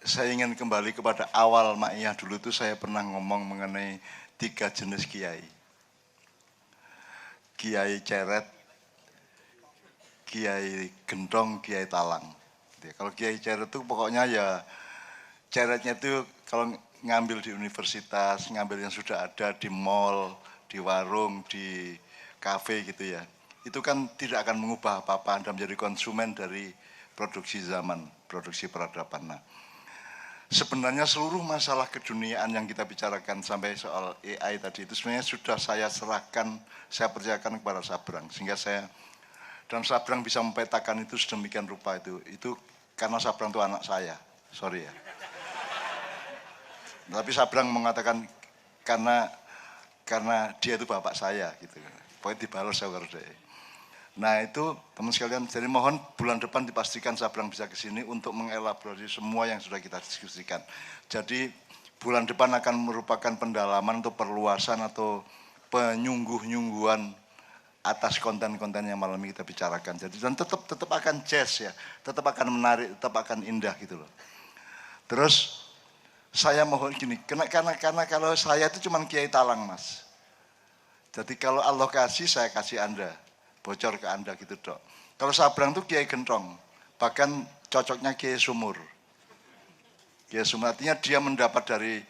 Saya ingin kembali kepada awal Ma'iyah. Dulu itu saya pernah ngomong mengenai 3 jenis kiai. Kiai ceret, kiai gendong, kiai talang. Kalau kiai ceret itu pokoknya ya ceretnya itu kalau ngambil di universitas, ngambil yang sudah ada di mall, di warung, di kafe gitu ya. Itu kan tidak akan mengubah apa-apa, Anda menjadi konsumen dari produksi zaman, produksi peradaban. Nah, sebenarnya seluruh masalah keduniaan yang kita bicarakan sampai soal AI tadi itu sebenarnya sudah saya serahkan, saya percayakan kepada Sabrang. Sehingga saya, dan Sabrang bisa mempetakan itu sedemikian rupa itu. Itu karena Sabrang itu anak saya, sorry ya. Tapi Sabrang mengatakan karena dia itu bapak saya gitu. Pokoknya dibalas saya harus deh. Nah itu teman sekalian, jadi mohon bulan depan dipastikan Sabrang bisa ke sini untuk mengelaborasi semua yang sudah kita diskusikan. Jadi bulan depan akan merupakan pendalaman atau perluasan atau penyungguh-nyungguhan atas konten-konten yang malam ini kita bicarakan. Jadi dan tetap akan jazz ya, tetap akan menarik, tetap akan indah gitu loh. Terus saya mohon gini, karena kalau saya itu cuma kiai talang mas. Jadi kalau Allah kasih, saya kasih Anda, bocor ke Anda gitu dok. Kalau Sabrang itu kiai gentong, bahkan cocoknya kiai sumur. Kiai sumur artinya dia mendapat dari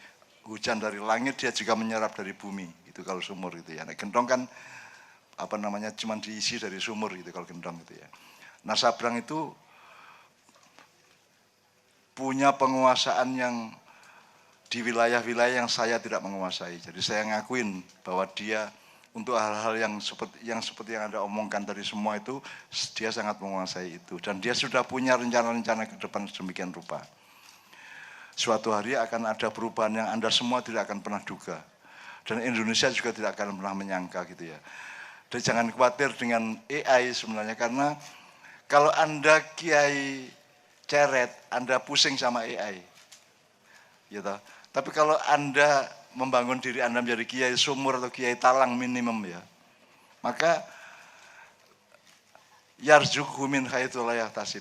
hujan dari langit, dia juga menyerap dari bumi. Itu kalau sumur gitu ya. Nah, gentong kan apa namanya cuma diisi dari sumur gitu kalau gentong gitu ya. Nah Sabrang itu punya penguasaan yang di wilayah-wilayah yang saya tidak menguasai. Jadi saya ngakuin bahwa dia untuk hal-hal yang seperti yang Anda omongkan tadi semua itu, dia sangat menguasai itu. Dan dia sudah punya rencana-rencana ke depan sedemikian rupa. Suatu hari akan ada perubahan yang Anda semua tidak akan pernah duga. Dan Indonesia juga tidak akan pernah menyangka gitu ya. Dan jangan khawatir dengan AI sebenarnya, karena kalau Anda kiai ceret, Anda pusing sama AI. Gitu. Tapi kalau Anda membangun diri Anda menjadi kiai sumur atau kiai talang minimum ya, maka yarzuqhu min haitsu la yahtasib.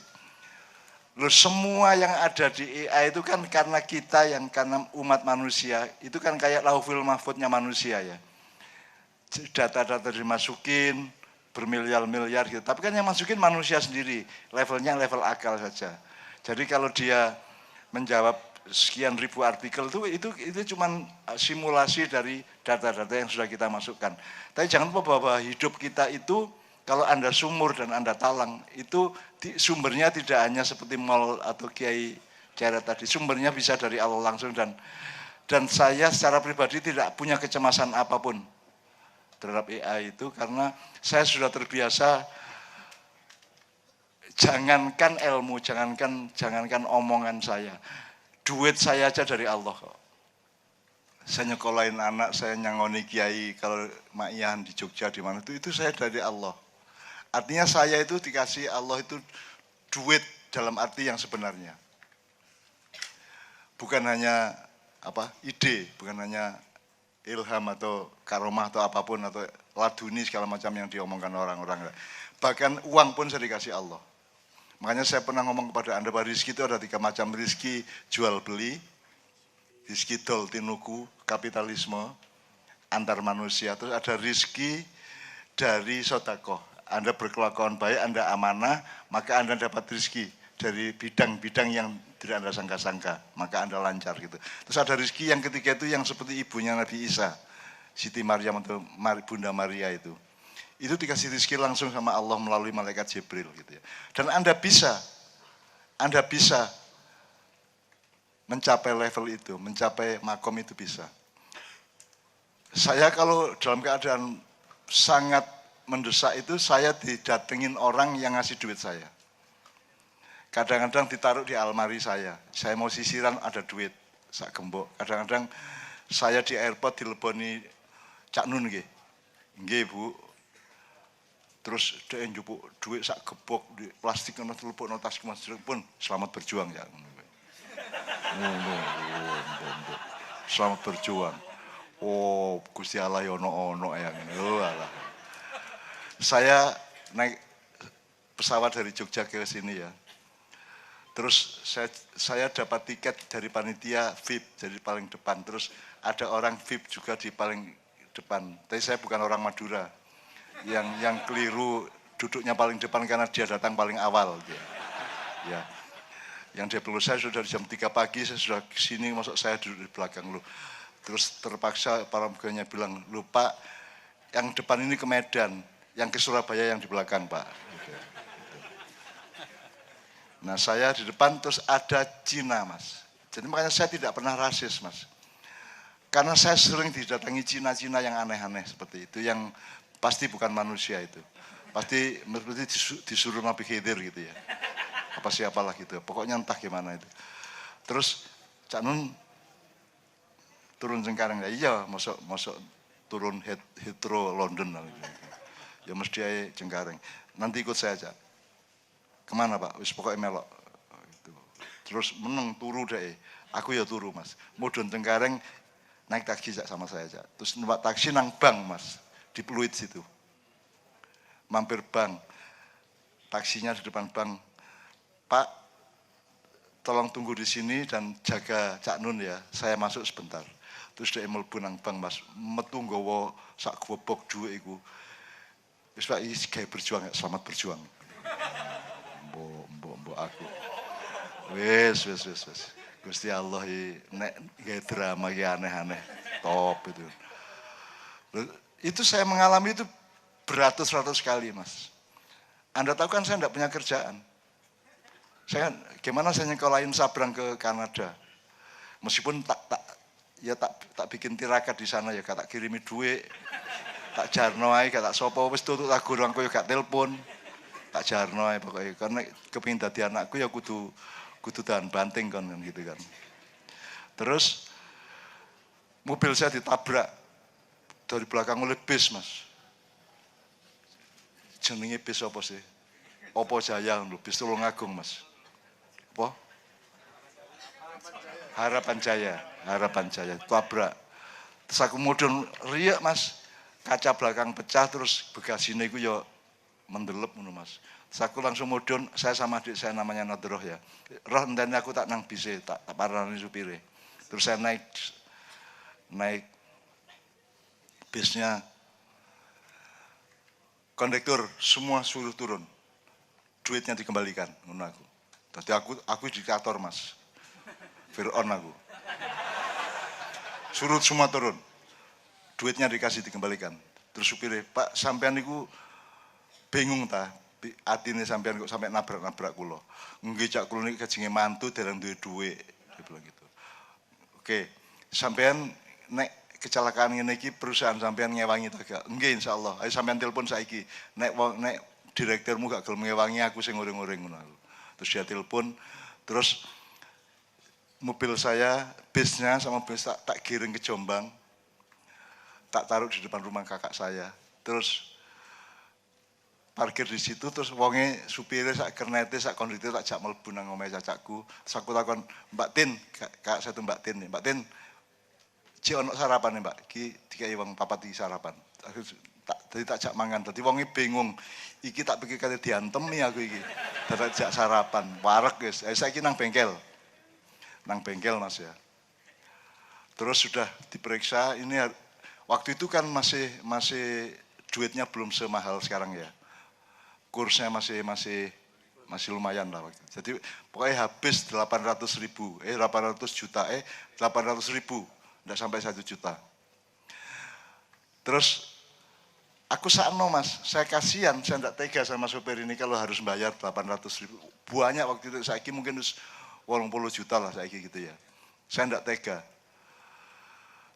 Loh semua yang ada di AI itu kan karena kita yang karena umat manusia, itu kan kayak lauhul mahfudnya manusia ya. Data-data dimasukin bermiliar-miliar gitu. Tapi kan yang masukin manusia sendiri, levelnya level akal saja. Jadi kalau dia menjawab sekian ribu artikel itu cuma simulasi dari data-data yang sudah kita masukkan. Tapi jangan lupa bahwa hidup kita itu kalau Anda sumur dan Anda talang itu sumbernya tidak hanya seperti mall atau kiai ceret tadi, sumbernya bisa dari Allah langsung dan saya secara pribadi tidak punya kecemasan apapun terhadap AI itu karena saya sudah terbiasa. Jangankan ilmu, jangankan omongan saya. Duit saya aja dari Allah kok. Saya nyekolahin anak, saya nyangoni kiai kalau Ma'iyah di Jogja di mana itu saya dari Allah. Artinya saya itu dikasih Allah itu duit dalam arti yang sebenarnya. Bukan hanya ide, bukan hanya ilham atau karomah atau apapun atau laduni segala macam yang diomongkan orang-orang. Bahkan uang pun saya dikasih Allah. Makanya saya pernah ngomong kepada Anda bahwa rizki itu ada 3 macam. Rizki jual beli, rizki dol tinuku, kapitalisme, antar manusia. Terus ada rizki dari sodakoh. Anda berkelakuan baik, Anda amanah, maka Anda dapat rizki dari bidang-bidang yang tidak Anda sangka-sangka. Maka Anda lancar gitu. Terus ada rizki yang ketiga itu yang seperti ibunya Nabi Isa, Siti Maryam atau Bunda Maria itu dikasih rezeki langsung sama Allah melalui malaikat Jibril gitu ya. Dan Anda bisa mencapai level itu, mencapai makom itu bisa. Saya kalau dalam keadaan sangat mendesak itu saya didatengin orang yang ngasih duit saya. Kadang-kadang ditaruh di almari saya mau sisiran ada duit, sak gembok. Kadang-kadang saya di airport dileboni Cak Nun nggih. Nggih Bu. Terus dia njupuk duit sak gebok di plastik ono telupukno tas Mas pun selamat berjuang ya. Selamat berjuang. Oh, Gusti Allah ono ya ngene. Oh alah. Saya naik pesawat dari Jogja ke sini ya. Terus saya dapat tiket dari panitia VIP jadi paling depan. Terus ada orang VIP juga di paling depan. Tapi saya bukan orang Madura. Yang keliru duduknya paling depan karena dia datang paling awal. Ya. Yang dia perlu saya sudah jam 3 pagi, saya sudah kesini, masuk saya duduk di belakang lu. Terus terpaksa para pegawainya bilang, lupa yang depan ini ke Medan, yang ke Surabaya yang di belakang Pak. Nah saya di depan terus ada Cina Mas. Jadi makanya saya tidak pernah rasis Mas. Karena saya sering didatangi Cina-Cina yang aneh-aneh seperti itu, yang pasti bukan manusia itu. Pasti disuruh Nabi Khidir gitu ya. Apa siapalah gitu, pokoknya entah gimana itu. Terus Cak Nun turun Cengkareng, ya iya masuk turun Heathrow London gitu. Ya mesti aja Cengkareng. Nanti ikut saya Cak. Kemana Pak? Wis pokoknya melok. Gitu. Terus meneng turu deh. Aku ya turu Mas. Mudun Cengkareng naik taksi Cak sama saya Cak. Terus numpak taksi nang bank Mas, di Pluit situ. Mampir bank. Taksinya di depan bank. Pak, tolong tunggu di sini dan jaga Cak Nun ya, saya masuk sebentar. Terus dia mlebu nang bank Mas, metu nggawa sak gobok dhuwit iku. Wis Pak iki gawe berjuang, selamat berjuang. Mbok aku. Wis. Gusti Allah nek gawe drama iki aneh-aneh, top itu. Itu saya mengalami itu beratus-ratus kali Mas. Anda tahu kan saya enggak punya kerjaan. Gimana saya nyekolahin Sabrang ke Kanada. Meskipun tak bikin tirakat di sana ya, tak kirimi duit, tak jarno ae, tak sopo, wis tutuk tak gurung koyo gak telepon, tak jarno ae pokoknya. Karena kepengin dadi anakku ya kudu tahan banting kan gitu kan. Terus mobil saya ditabrak dari belakang oleh bis Mas. Jenenge bis apa sih? Opo Jaya lho, bis Tulungagung Mas. Apa? Harapan Jaya, tabrak. Terus aku mudun riak Mas, kaca belakang pecah terus begasine iku ya mendelep ngono Mas. Terus aku langsung mudun, saya sama adik saya namanya Nadroh ya. Roh entene aku tak nang bise, tak parani supire. Terus saya naik bisnya. Kondektur semua suruh turun. Duitnya dikembalikan ngono aku. Tadi aku diktator Mas. Fir'aun aku. Suruh semua turun. Duitnya dikasih dikembalikan. Terus supirnya, Pak sampean niku bingung ta? Atine sampean kok sampai nabrak-nabrak kula. Nggih Cak kula niki kajenge mantu dereng duwe dhuwit. Dia bilang gitu. Oke, sampean nek kecelakaan ngene iki perusahaan sampean ngewangi ta gak? Nggih insyaallah. Ayo sampean telepon saiki. Nek direkturmu gak gelem ngewangi aku sing nguring-nguring ngono aku. Terus dia telepon, terus mobil saya, bisnya sama bis tak giring ke Jombang, tak taruh di depan rumah kakak saya, terus parkir di situ, terus wonge supirnya sak kernete, sak kondite tak jak mlebu nang omahe cacakku, terus aku takon, Mbak Tin, kak saya tuh Mbak Tin, Mbak Tin, cik ono sarapan nih Mbak, ki dikai wong papat iki sarapan, jadi tak jak mangan, tadi wonge bingung, iki tak pikir kate diantemi aku iki, dadak jak sarapan, wareg guys, saiki nang bengkel Mas ya. Terus sudah diperiksa, ini waktu itu kan masih duitnya belum semahal sekarang ya. Kursnya masih lumayan lah waktu itu. Jadi pokoknya habis 800 juta, 800 ribu, enggak sampai 1 juta. Terus aku sakno Mas, saya kasihan, saya enggak tega sama sopir ini kalau harus bayar 800 ribu. Banyak waktu itu, saiki mungkin 80 juta lah saiki gitu ya. Saya enggak tega.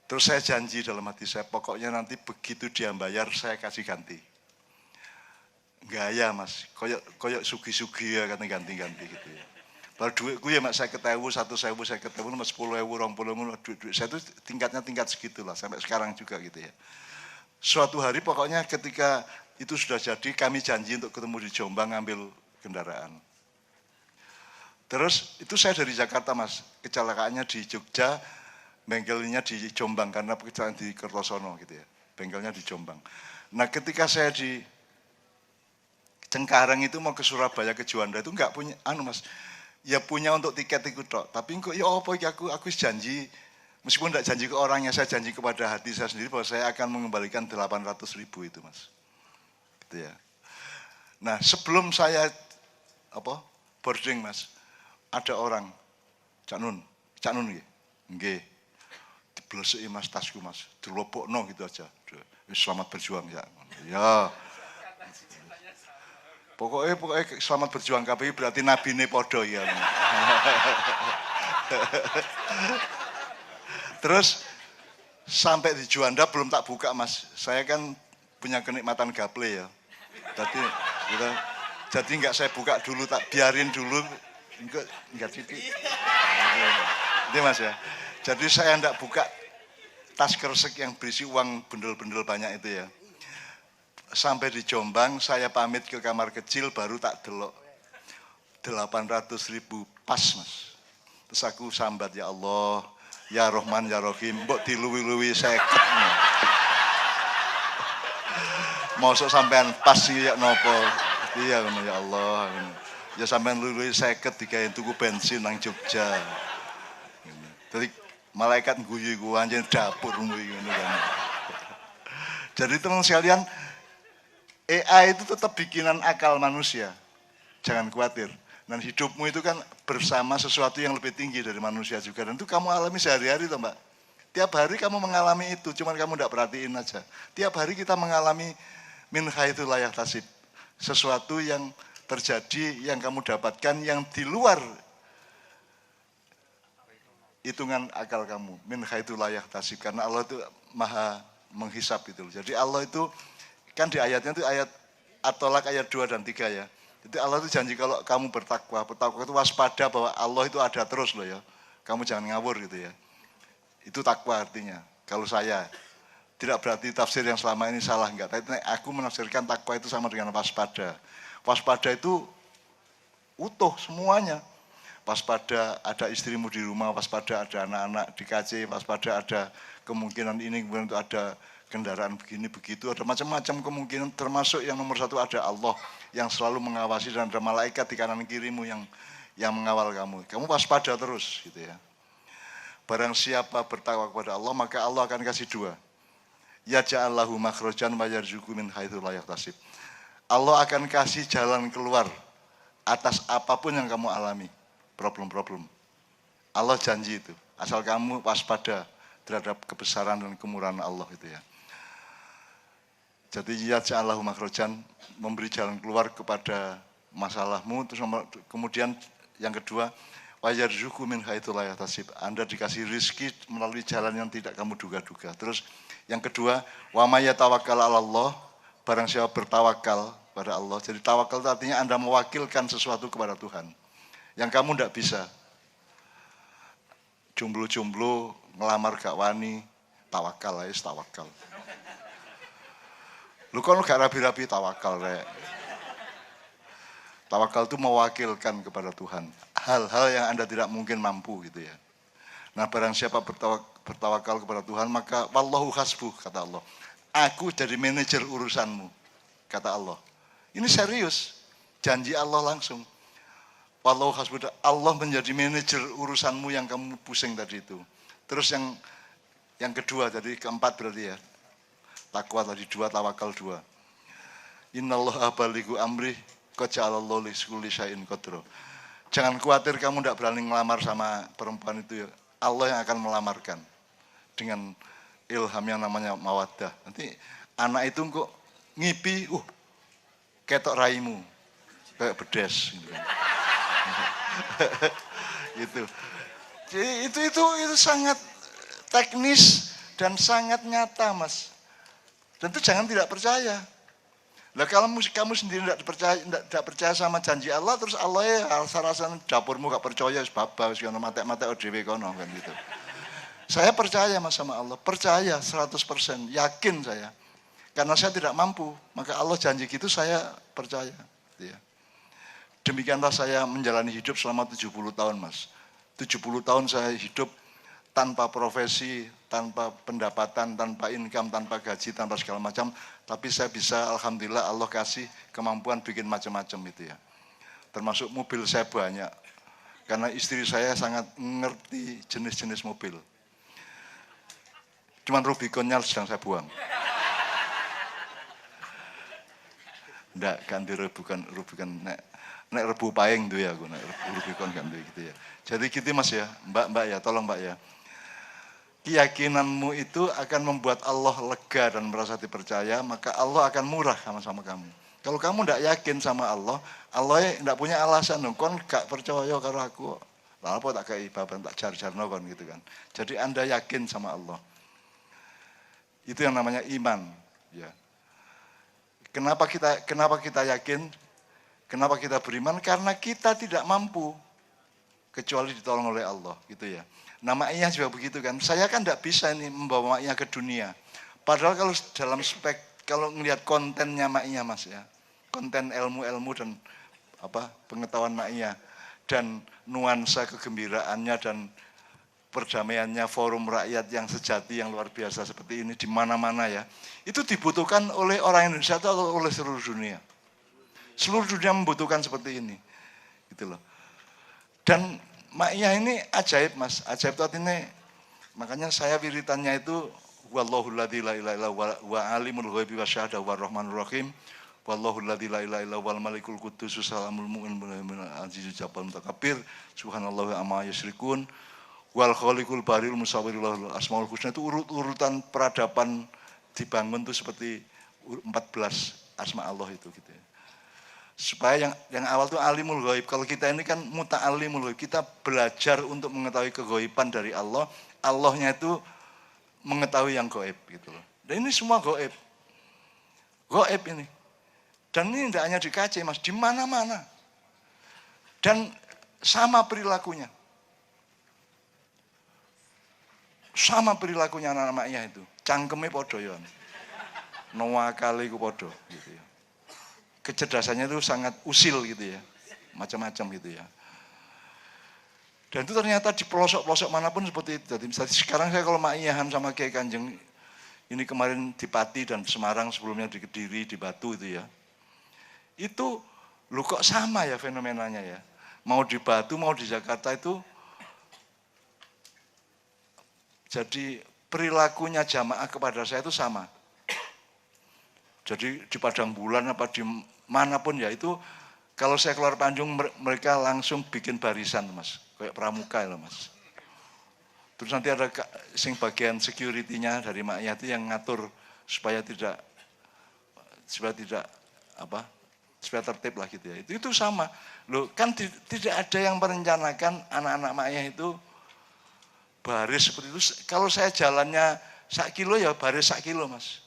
Terus saya janji dalam hati saya, pokoknya nanti begitu dia bayar, saya kasih ganti. Gaya Mas, koyok sugi-sugi ya kan ganti-ganti gitu ya. Baru duitku ya Mas, saya ketemu 10.000, Mas 10.000, 20.000, duit saya itu tingkat segitulah sampai sekarang juga gitu ya. Suatu hari pokoknya ketika itu sudah jadi, kami janji untuk ketemu di Jombang ngambil kendaraan. Terus itu saya dari Jakarta Mas, kecelakaannya di Jogja, bengkelnya di Jombang karena kecelakaan di Kertosono gitu ya. Bengkelnya di Jombang. Nah ketika saya di Cengkareng itu mau ke Surabaya ke Juanda itu nggak punya Mas. Ya punya untuk tiket itu tok. Tapi kok ya apa aku janji meskipun tidak janji ke orangnya, saya janji kepada hati saya sendiri bahwa saya akan mengembalikan 800.000 itu Mas. Gitu ya. Nah, sebelum saya boarding Mas, ada orang Cak Nun nggih. Nggih. Dibleseki Mas tasku Mas, dilobokno gitu aja. Selamat berjuang ya. Ya. Pokoknya selamat berjuang KPI berarti nabi ini podo ya. Terus sampai di Juanda belum tak buka Mas. Saya kan punya kenikmatan gaple ya. Jadi nggak saya buka dulu, tak biarin dulu. Enggak titik. Ini Mas ya. Jadi saya enggak buka tas kresek yang berisi uang bendel-bendel banyak itu ya. Sampai di Jombang saya pamit ke kamar kecil baru tak delok 800.000 pas Mas. Terus aku sambat ya Allah, ya Rahman ya Rahim, mbok diluwi-luwi 50. Mosok sampean pas ya nopo. Iya ngono ya Allah. Ya sampean luwi 50 digawe tuku bensin nang Jogja. Jadi malaikat guyu ku anjen dapur ngono kan. Jadi teman sekalian, AI itu tetap bikinan akal manusia. Jangan khawatir. Dan hidupmu itu kan bersama sesuatu yang lebih tinggi dari manusia juga. Dan itu kamu alami sehari-hari toh Mbak. Tiap hari kamu mengalami itu, cuman kamu tidak perhatiin aja. Tiap hari kita mengalami min haitsu la yahtasib. Sesuatu yang terjadi, yang kamu dapatkan, yang di luar hitungan akal kamu. Min haitsu la yahtasib. Karena Allah itu maha menghisap itu. Jadi Allah itu kan di ayatnya itu ayat At-Tolak ayat 2 dan 3 ya. Jadi Allah itu janji kalau kamu bertakwa itu waspada bahwa Allah itu ada terus loh ya. Kamu jangan ngawur gitu ya. Itu takwa artinya. Kalau saya tidak berarti tafsir yang selama ini salah enggak. Tapi aku menafsirkan takwa itu sama dengan waspada. Waspada itu utuh semuanya. Waspada ada istrimu di rumah, waspada ada anak-anak di KC, waspada ada kemungkinan ini, kemudian itu ada kendaraan begini begitu, ada macam-macam kemungkinan, termasuk yang nomor satu ada Allah yang selalu mengawasi dan ada malaikat di kanan kirimu yang mengawal kamu. Kamu waspada terus gitu ya. Barang siapa bertakwa kepada Allah maka Allah akan kasih dua. Ya ja'allahu makhrajan wa yarzuqhu min haitsu la yahtasib. Allah akan kasih jalan keluar atas apapun yang kamu alami, problem-problem. Allah janji itu, asal kamu waspada terhadap kebesaran dan kemurahan Allah itu ya. Jadi ya ja'allahu makhrajan, memberi jalan keluar kepada masalahmu. Terus kemudian yang kedua, wa yarzuqhu min haitsu la yahtasib. Anda dikasih rezeki melalui jalan yang tidak kamu duga-duga. Terus yang kedua, wa may yatawakkal 'ala Allah, barang siapa bertawakal pada Allah. Jadi tawakal itu artinya Anda mewakilkan sesuatu kepada Tuhan yang kamu tidak bisa. Jomblo-jomblo ngelamar gak wani, tawakal aja, tawakal. Lu kan gak rapi-rapi tawakal rek. Tawakal itu mewakilkan kepada Tuhan hal-hal yang Anda tidak mungkin mampu gitu ya. Nah, barang siapa bertawakal kepada Tuhan maka wallahu hasbuh kata Allah. Aku jadi manajer urusanmu kata Allah. Ini serius. Janji Allah langsung. Wallahu hasbuh, Allah menjadi manajer urusanmu yang kamu pusing tadi itu. Terus yang kedua tadi, keempat berarti ya. Takwa tadi 2, tawakal 2. Innallaha balighu amri qad ja'alallahu likulli syai'in qadra. Jangan khawatir kamu tidak berani ngelamar sama perempuan itu ya. Allah yang akan melamarkan dengan ilham yang namanya mawaddah. Nanti anak itu kok ngipi, ketok raimu kayak bedes gitu kan. Gitu. Jadi itu sangat teknis dan sangat nyata Mas. Dan itu jangan tidak percaya. Lah kalau kamu sendiri tidak percaya sama janji Allah, terus Allah ya rasa-rasan dapurmu gak percaya sebab wis ngono matek-matek dhewe kono kan gitu. Saya percaya Mas sama Allah, percaya 100%, yakin saya. Karena saya tidak mampu, maka Allah janji gitu saya percaya. Ya. Demikianlah saya menjalani hidup selama 70 tahun Mas. 70 tahun saya hidup tanpa profesi, tanpa pendapatan, tanpa income, tanpa gaji, tanpa segala macam, tapi saya bisa, alhamdulillah Allah kasih kemampuan bikin macam-macam itu ya. Termasuk mobil saya banyak, karena istri saya sangat ngerti jenis-jenis mobil. Cuman Rubiconnya sedang saya buang. Ndak ganti Rubicon nek rebu paing tuh ya aku, nek Rubicon ganti gitu ya. Jadi gitu Mas ya, Mbak ya, tolong Mbak ya. Keyakinanmu itu akan membuat Allah lega dan merasa dipercaya, maka Allah akan murah sama kamu. Kalau kamu tidak yakin sama Allah, Allah tidak punya alasan dong, kon gak percaya karo aku. Lalu apa tak kayak bapak tak jar-jarno kon gitu kan. Jadi Anda yakin sama Allah. Itu yang namanya iman, ya. Kenapa kita yakin? Kenapa kita beriman? Karena kita tidak mampu kecuali ditolong oleh Allah, gitu ya. Nah, Ma'iyah juga begitu kan. Saya kan tidak bisa ini membawa Ma'iyah ke dunia. Padahal kalau dalam kalau ngelihat kontennya Ma'iyah Mas ya, konten ilmu-ilmu dan pengetahuan Ma'iyah dan nuansa kegembiraannya dan perdamaiannya, forum rakyat yang sejati yang luar biasa seperti ini di mana-mana ya. Itu dibutuhkan oleh orang Indonesia atau oleh seluruh dunia. Seluruh dunia membutuhkan seperti ini. Gitu loh. Dan Ma'iyah ini ajaib Mas, ajaib itu artinya, makanya saya wiritannya itu wallahul ladzi la ilaha illa wa alimul ghaibi wasyahadah warrahmanur rahim, wallahul ladzi la ilaha illa wal malikul quddus salamul mu'min azizul jabbar mutakabbir subhanallahu amma yusyrikun wal khaliqul baril musawwirul asmaul husna. Itu urutan peradaban dibangun tuh seperti 14 asma Allah itu gitu ya. Supaya yang awal itu alimul ghaib. Kalau kita ini kan muta'alimul ghaib, kita belajar untuk mengetahui keghaiban dari Allah. Allahnya itu mengetahui yang ghaib gitu loh. Dan ini semua ghaib. Ghaib ini. Dan ini tidak hanya di KC Mas, di mana-mana. Dan sama perilakunya. Sama perilakunya anak-anak Ma'iyah itu. Cangkeme podo ya. Nawakali ku podo gitu ya. Kecerdasannya itu sangat usil gitu ya, macam-macam gitu ya. Dan itu ternyata di pelosok-pelosok manapun seperti itu. Jadi misalnya sekarang saya kalau Ma'iyahan sama Kiai Kanjeng, ini kemarin di Pati dan Semarang, sebelumnya di Kediri, di Batu itu ya. Itu lu kok sama ya fenomenanya ya. Mau di Batu, mau di Jakarta itu, jadi perilakunya jamaah kepada saya itu sama. Jadi di Padang Bulan apa di manapun ya itu, kalau saya keluar Tanjung mereka langsung bikin barisan Mas, kayak pramuka ya Mas. Terus nanti ada sing bagian security-nya dari Ma'iyah itu yang ngatur supaya tidak tertib lah gitu ya. Itu sama. Loh kan tidak ada yang merencanakan anak-anak Ma'iyah itu baris seperti itu. Kalau saya jalannya 1 kilo ya baris 1 kilo Mas.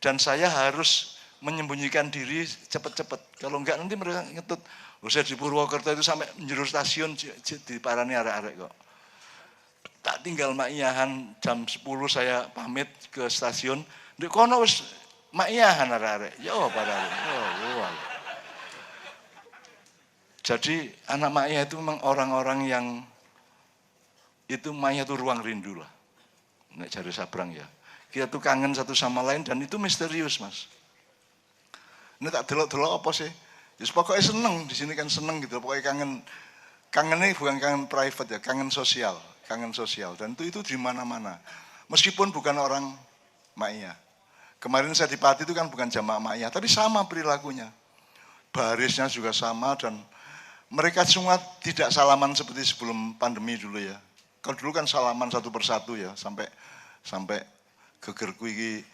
Dan saya harus menyembunyikan diri cepat-cepat. Kalau enggak nanti mereka ngetut. Saya di Purwokerto itu sampai menjuru stasiun di parani arek-arek kok. Tak tinggal Ma'iyahan jam 10 saya pamit ke stasiun. Di kono wis Ma'iyahan arek-arek. Yo para arek. Jadi anak Ma'iyah itu memang orang-orang yang itu Ma'iyah itu ruang rindu lah. Nek cari Sabrang ya. Kita tuh kangen satu sama lain dan itu misterius Mas. Ini tak delok-delok apa sih? Ya pokoknya seneng, di sini kan seneng gitu. Pokoknya kangennya bukan kangen private ya, kangen sosial. Dan itu di mana-mana. Meskipun bukan orang Ma'iyah. Kemarin saya di Pati itu kan bukan jamaah Ma'iyah, tapi sama perilakunya. Barisnya juga sama dan mereka semua tidak salaman seperti sebelum pandemi dulu ya. Kalau dulu kan salaman satu persatu ya, sampai gegerku iki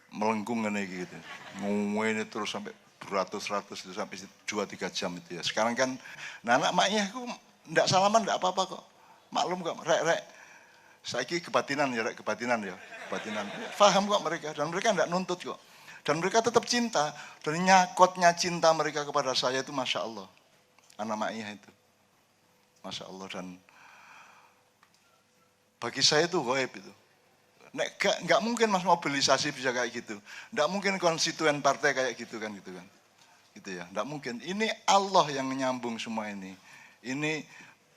melengkung ngene gitu. Ngomongin terus sampai beratus-ratus itu sampai 2-3 jam itu ya. Sekarang kan anak Ma'iyah aku ndak salaman ndak apa-apa kok. Maklum kok, rek. Saiki kebatinan. Paham kok mereka dan mereka ndak nuntut kok. Dan mereka tetap cinta. Dan nyakotnya cinta mereka kepada saya itu Masya Allah. Anak Ma'iyah itu. Masya Allah dan bagi saya itu gaib itu. Nggak mungkin Mas mobilisasi bisa kayak gitu. Nggak mungkin konstituen partai kayak gitu kan. Gitu ya. Nggak mungkin. Ini Allah yang menyambung semua ini. Ini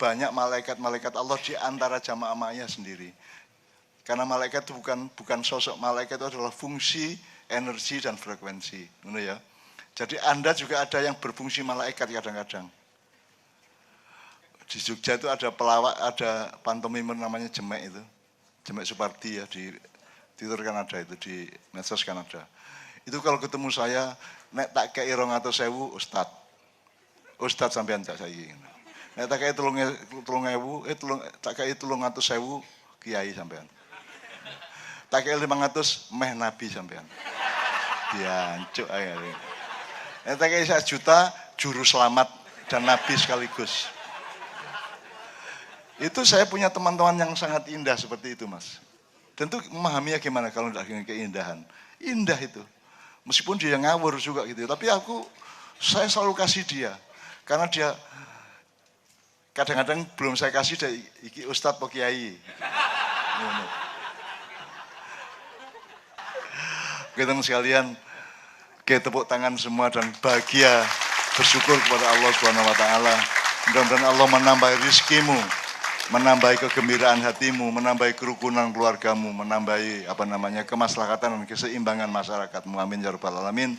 banyak malaikat-malaikat Allah di antara jamaah ma'iyah sendiri. Karena malaikat itu bukan sosok, malaikat itu adalah fungsi, energi, dan frekuensi. Ya. Jadi Anda juga ada yang berfungsi malaikat kadang-kadang. Di Jogja itu ada pelawak, ada pantomimer namanya Jemek itu. Jemek Supardi ya, di Twitter kan ada itu, di medsos kan ada. Itu kalau ketemu saya, nek tak kei 200.000 Ustadz sampean cak saya ini. Nek tak kei 3.000, tak kei 300.000 kiai sampean. Tak kei 500 meh nabi sampean. Diancuk aja. Nek tak kei 1 juta juru selamat dan nabi sekaligus. Itu saya punya teman-teman yang sangat indah seperti itu, Mas. Tentu memahaminya gimana kalau tidak dengan keindahan. Indah itu. Meskipun dia ngawur juga gitu. Tapi saya selalu kasih dia. Karena dia kadang-kadang belum saya kasih dia iki Ustadz po Kiai. Oke teman sekalian, kita tepuk tangan semua dan bahagia bersyukur kepada Allah Subhanahu wa taala. Mudah-mudahan Allah menambah rizkimu, menambahi kegembiraan hatimu, menambahi kerukunan keluargamu, menambahi kemaslahatan dan keseimbangan masyarakatmu. Amin ya rabbal alamin.